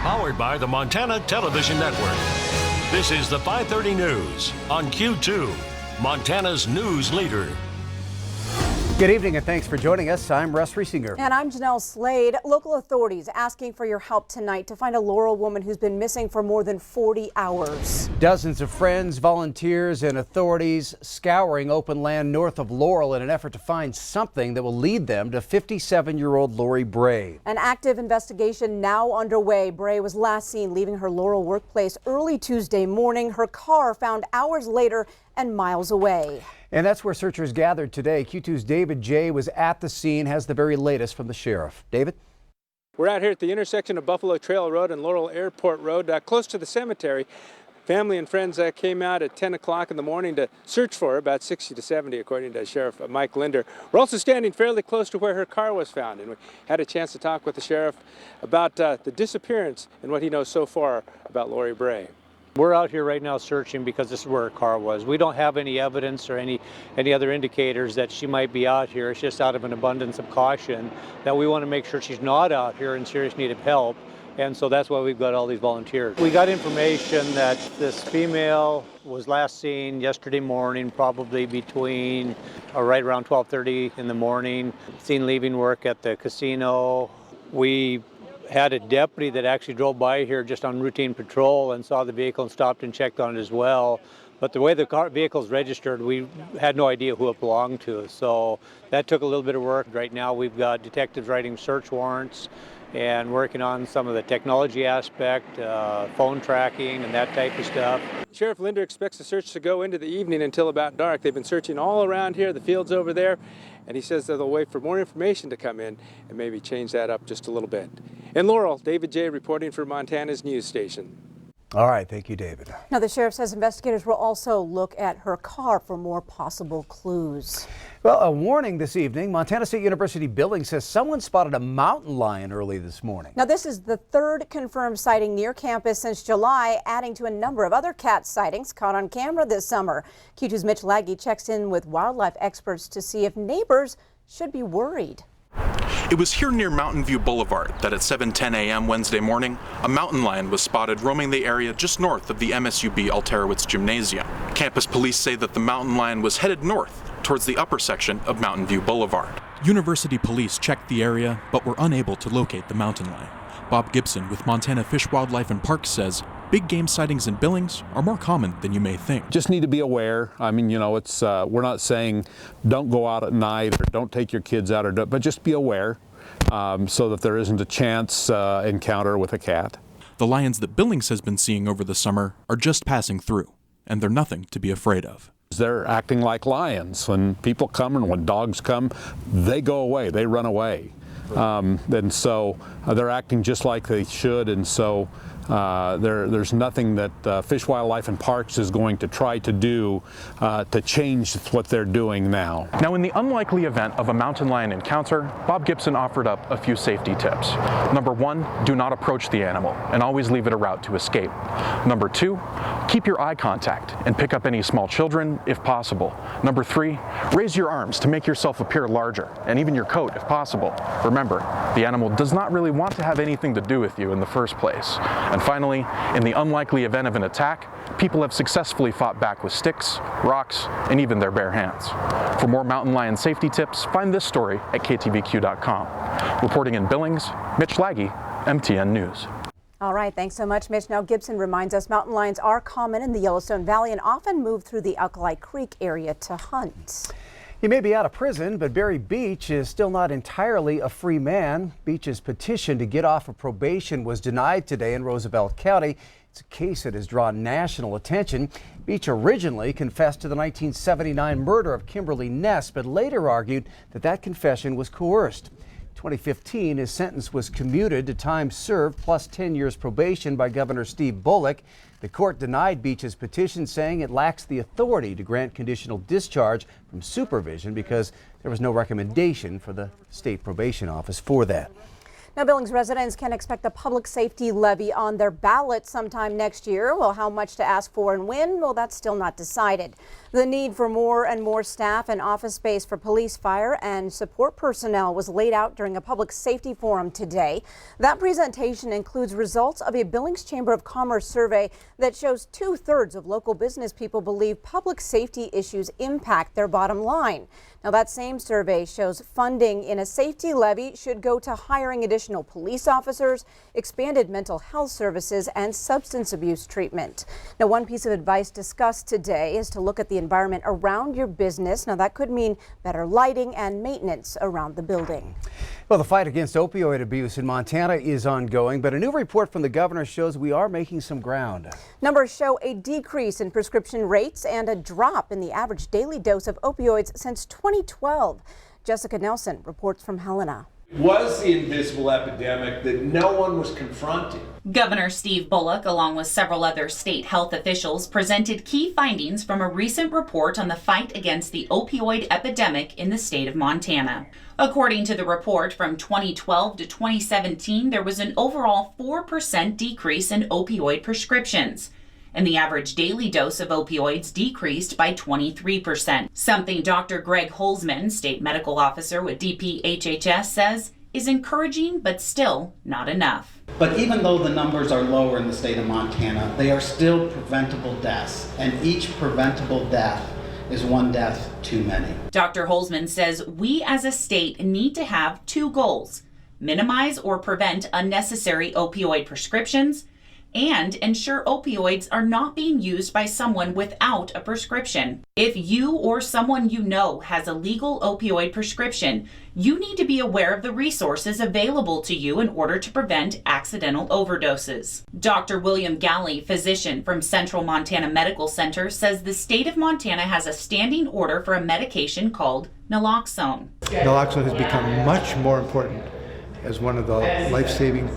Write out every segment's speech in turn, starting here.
Powered by the Montana Television Network. This is the 5:30 News on Q2, Montana's news leader. Good evening and thanks for joining us. I'm Russ Riesinger. And I'm Jeanelle Slade. Local authorities asking for your help tonight to find a Laurel woman who's been missing for more than 40 hours. Dozens of friends, volunteers, and authorities scouring open land north of Laurel in an effort to find something that will lead them to 57-year-old Lori Bray. An active investigation now underway. Bray was last seen leaving her Laurel workplace early Tuesday morning. Her car found hours later and miles away. And that's where searchers gathered today. Q2's David J. was at the scene, has the very latest from the sheriff. David? We're out here at the intersection of Buffalo Trail Road and Laurel Airport Road, close to the cemetery. Family and friends came out at 10 o'clock in the morning to search for her, about 60 to 70, according to Sheriff Mike Linder. We're also standing fairly close to where her car was found, and we had a chance to talk with the sheriff about the disappearance and what he knows so far about Lori Bray. We're out here right now searching because this is where her car was. We don't have any evidence or any other indicators that she might be out here. It's just out of an abundance of caution that we want to make sure she's not out here in serious need of help. And so that's why we've got all these volunteers. We got information that this female was last seen yesterday morning, probably between right around 12:30 in the morning, seen leaving work at the casino. We had a deputy that actually drove by here just on routine patrol and saw the vehicle and stopped and checked on it as well. But the way the vehicle's registered, we had no idea who it belonged to. So that took a little bit of work. Right now we've got detectives writing search warrants and working on some of the technology aspect, phone tracking and that type of stuff. Sheriff Linder expects the search to go into the evening until about dark. They've been searching all around here, the fields over there, and he says that they'll wait for more information to come in and maybe change that up just a little bit. In Laurel, David J. reporting for Montana's news station. All right, thank you, David. Now, the sheriff says investigators will also look at her car for more possible clues. Well, a warning this evening. Montana State University building says someone spotted a mountain lion early this morning. Now, this is the third confirmed sighting near campus since July, adding to a number of other cat sightings caught on camera this summer. Q2's Mitch Laggy checks in with wildlife experts to see if neighbors should be worried. It was here near Mountain View Boulevard that at 7:10 a.m. Wednesday morning, a mountain lion was spotted roaming the area just north of the MSUB Alterowitz Gymnasium. Campus police say that the mountain lion was headed north towards the upper section of Mountain View Boulevard. University police checked the area but were unable to locate the mountain lion. Bob Gibson with Montana Fish, Wildlife and Parks says big game sightings in Billings are more common than you may think. Just need to be aware. I mean, you know, it's we're not saying don't go out at night or don't take your kids out, but just be aware so that there isn't a chance encounter with a cat. The lions that Billings has been seeing over the summer are just passing through, and they're nothing to be afraid of. They're acting like lions. When people come and when dogs come, they go away, they run away. And so they're acting just like they should, and so there's nothing that Fish, Wildlife and Parks is going to try to do to change what they're doing now. Now, in the unlikely event of a mountain lion encounter, Bob Gibson offered up a few safety tips. Number one, do not approach the animal and always leave it a route to escape. Number two, keep your eye contact and pick up any small children if possible. Number three, raise your arms to make yourself appear larger, and even your coat if possible. Remember, the animal does not really want to have anything to do with you in the first place. And finally, in the unlikely event of an attack, people have successfully fought back with sticks, rocks, and even their bare hands. For more mountain lion safety tips, find this story at KTVQ.com. Reporting in Billings, Mitch Laggy, MTN News. All right, thanks so much, Mitch. Now, Gibson reminds us mountain lions are common in the Yellowstone Valley and often move through the Alkali Creek area to hunt. He may be out of prison, but Barry Beach is still not entirely a free man. Beach's petition to get off of probation was denied today in Roosevelt County. It's a case that has drawn national attention. Beach originally confessed to the 1979 murder of Kimberly Ness, but later argued that that confession was coerced. In 2015, his sentence was commuted to time served plus 10 years probation by Governor Steve Bullock. The court denied Beach's petition, saying it lacks the authority to grant conditional discharge from supervision because there was no recommendation for the state probation office for that. Now, Billings residents can expect a public safety levy on their ballot sometime next year. Well, how much to ask for and when? Well, that's still not decided. The need for more and more staff and office space for police, fire, and support personnel was laid out during a public safety forum today. That presentation includes results of a Billings Chamber of Commerce survey that shows 2/3 of local business people believe public safety issues impact their bottom line. Now, that same survey shows funding in a safety levy should go to hiring additional police officers, expanded mental health services, and substance abuse treatment. Now, one piece of advice discussed today is to look at the environment around your business. Now, that could mean better lighting and maintenance around the building. Well, the fight against opioid abuse in Montana is ongoing, but a new report from the governor shows we are making some ground. Numbers show a decrease in prescription rates and a drop in the average daily dose of opioids since 2012. Jessica Nelson reports from Helena. Was the invisible epidemic that no one was confronting. Governor Steve Bullock, along with several other state health officials, presented key findings from a recent report on the fight against the opioid epidemic in the state of Montana. According to the report, from 2012 to 2017, there was an overall 4% decrease in opioid prescriptions, and the average daily dose of opioids decreased by 23%, something Dr. Greg Holzman, state medical officer with DPHHS, says is encouraging but still not enough. But even though the numbers are lower in the state of Montana, they are still preventable deaths, and each preventable death is one death too many. Dr. Holzman says we as a state need to have two goals: minimize or prevent unnecessary opioid prescriptions, and ensure opioids are not being used by someone without a prescription. If you or someone you know has a legal opioid prescription, you need to be aware of the resources available to you in order to prevent accidental overdoses. Dr. William Galley, physician from Central Montana Medical Center, says the state of Montana has a standing order for a medication called naloxone. Naloxone has become much more important as one of the life-saving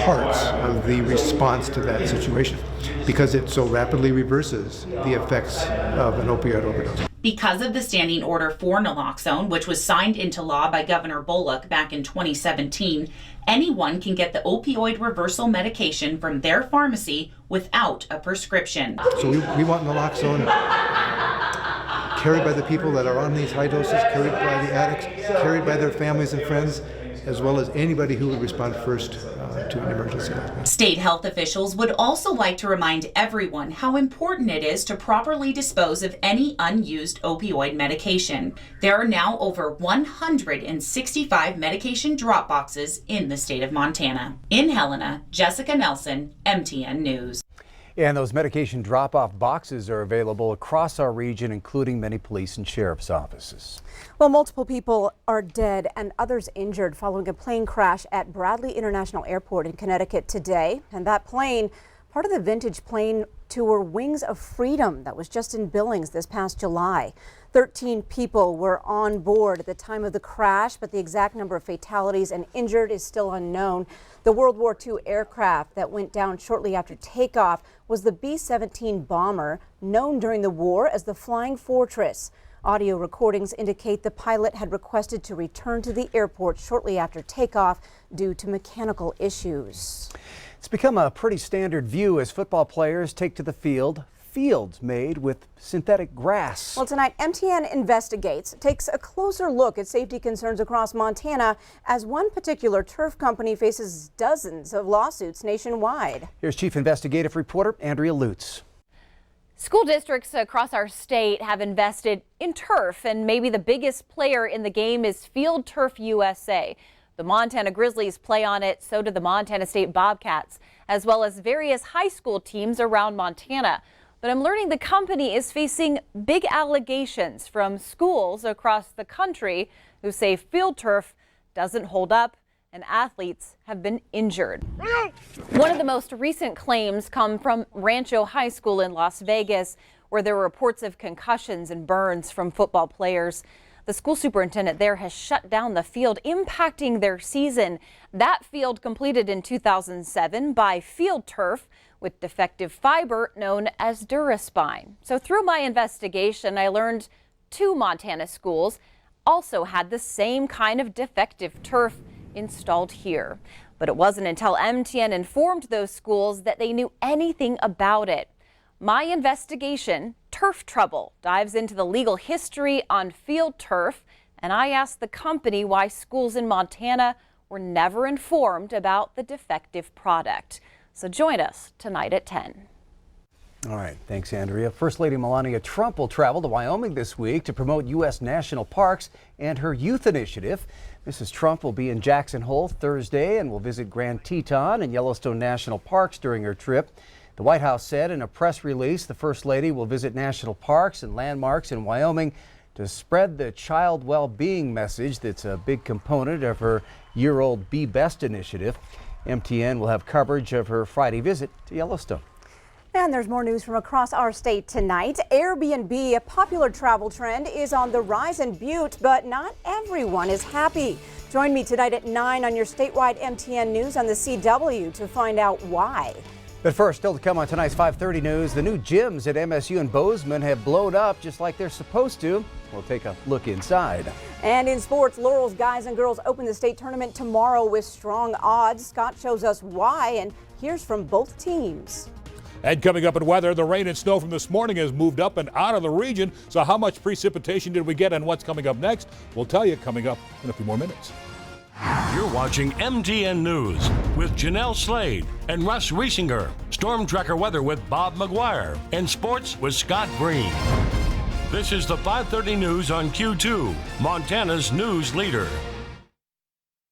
parts of the response to that situation because it so rapidly reverses the effects of an opioid overdose. Because of the standing order for naloxone, which was signed into law by Governor Bullock back in 2017, anyone can get the opioid reversal medication from their pharmacy without a prescription. So we want naloxone carried by the people that are on these high doses, carried by the addicts, carried by their families and friends, as well as anybody who would respond first to an emergency like that. State health officials would also like to remind everyone how important it is to properly dispose of any unused opioid medication. There are now over 165 medication drop boxes in the state of Montana. In Helena, Jessica Nelson, MTN News. And those medication drop-off boxes are available across our region, including many police and sheriff's offices. Well, multiple people are dead and others injured following a plane crash at Bradley International Airport in Connecticut today. And that plane, part of the vintage plane tour Wings of Freedom that was just in Billings this past July. 13 people were on board at the time of the crash, but the exact number of fatalities and injured is still unknown. The World War II aircraft that went down shortly after takeoff was the B-17 bomber, known during the war as the Flying Fortress. Audio recordings indicate the pilot had requested to return to the airport shortly after takeoff due to mechanical issues. It's become a pretty standard view as football players take to the fields made with synthetic grass. Well, tonight, MTN Investigates takes a closer look at safety concerns across Montana as one particular turf company faces dozens of lawsuits nationwide. Here's Chief Investigative Reporter Andrea Lutz. School districts across our state have invested in turf, and maybe the biggest player in the game is Field Turf USA. The Montana Grizzlies play on it, so do the Montana State Bobcats, as well as various high school teams around Montana. But I'm learning the company is facing big allegations from schools across the country who say field turf doesn't hold up and athletes have been injured. One of the most recent claims come from Rancho High School in Las Vegas, where there were reports of concussions and burns from football players. The school superintendent there has shut down the field, impacting their season. That field completed in 2007 by Field Turf with defective fiber known as Duraspine. So through my investigation, I learned 2 Montana schools also had the same kind of defective turf installed here. But it wasn't until MTN informed those schools that they knew anything about it. My investigation, Turf Trouble, dives into the legal history on field turf, and I ask the company why schools in Montana were never informed about the defective product. So join us tonight at 10. All right, thanks, Andrea. First Lady Melania Trump will travel to Wyoming this week to promote U.S. national parks and her youth initiative. Mrs. Trump will be in Jackson Hole Thursday and will visit Grand Teton and Yellowstone National Parks during her trip. The White House said in a press release the First Lady will visit national parks and landmarks in Wyoming to spread the child well-being message that's a big component of her year-old Be Best initiative. MTN will have coverage of her Friday visit to Yellowstone. And there's more news from across our state tonight. Airbnb, a popular travel trend, is on the rise in Butte, but not everyone is happy. Join me tonight at 9 on your statewide MTN News on the CW to find out why. But first, still to come on tonight's 5:30 news, the new gyms at MSU and Bozeman have blown up just like they're supposed to. We'll take a look inside. And in sports, Laurel's guys and girls open the state tournament tomorrow with strong odds. Scott shows us why and hears from both teams. And coming up in weather, the rain and snow from this morning has moved up and out of the region. So how much precipitation did we get and what's coming up next? We'll tell you coming up in a few more minutes. You're watching MTN News with Jeanelle Slade and Russ Riesinger. Storm Tracker weather with Bob McGuire. And sports with Scott Green. This is the 5:30 news on Q2, Montana's news leader.